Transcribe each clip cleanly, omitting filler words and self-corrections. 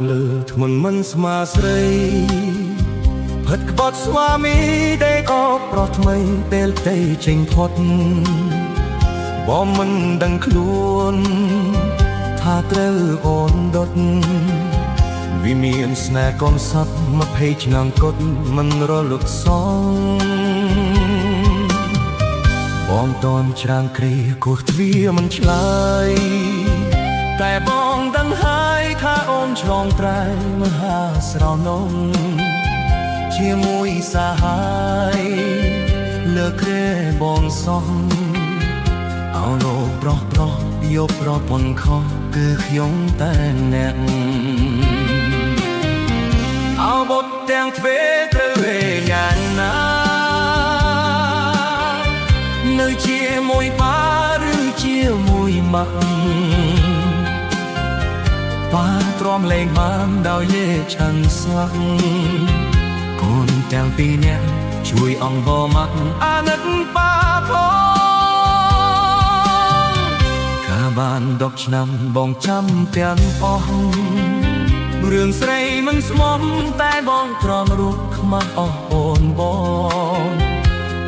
លើធ្ងន់មិនស្មាស្រីផិតក្បត់ស្វាមីតែក៏ប្រោះថ្មីពេលទៅចេញផុតបងមិនដឹងខ្លួនថាត្រូវអូនដុតវិមានស្នេហ៍កូនសត្វ20ឆ្នាំកត់មិនរលឹកសងបងតនច្រាងគ្រីគោះទ្វារមិនឆ្លើយតែបងដឹងហើយថាអូនឆ្លងត្រែងមហាស្រណងជាមួយសាហាយលើក្រែបងសោះអោលោកប្រុសយកប្រពន្ធខុសគឺខ្ញុំតែអ្នកអោបុតទាំងទ្វេត្រូវវេញាណានៅជាមួយបាឬជាមួយម៉ាក់បាទ្រាំលេងបានដោយលេឆាន់ស្លាក់កូនទាំងពីរនាក់ជួយអង្វរម៉ាក់អាណិតបាផងកាបាន10ឆ្នាំបងចាំទាំងអស់រឿងស្រីមិនស្មោះតែបងត្រង់រូបខ្មាស់អស់អូនបង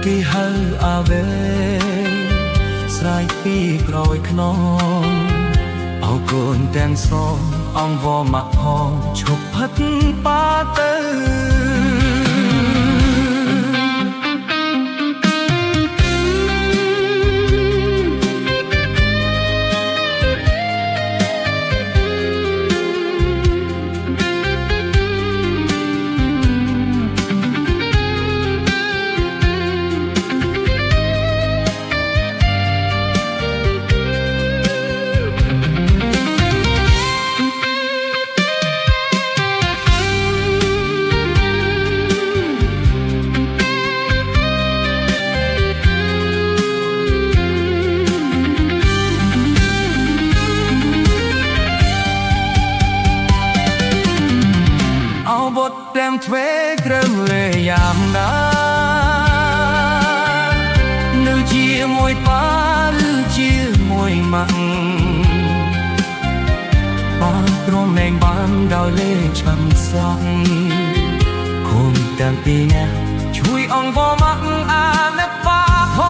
គេហៅអាវេស្រ័យពីក្រោយខ្នងអោកូនទាំងសងអង្វរម៉ាក់ផងឈប់ផិតប៉ាទៅទាំងទ្វេក្រឹមលេយ៉ាងណានៅជាមួយប៉ាឬជាមួយម៉ាក់បានទ្រាំលែងបានដោយលេឆាន់សងគុំទាំងពីរនាក់ជួយអង្វរម៉ាក់អាណិតប៉ា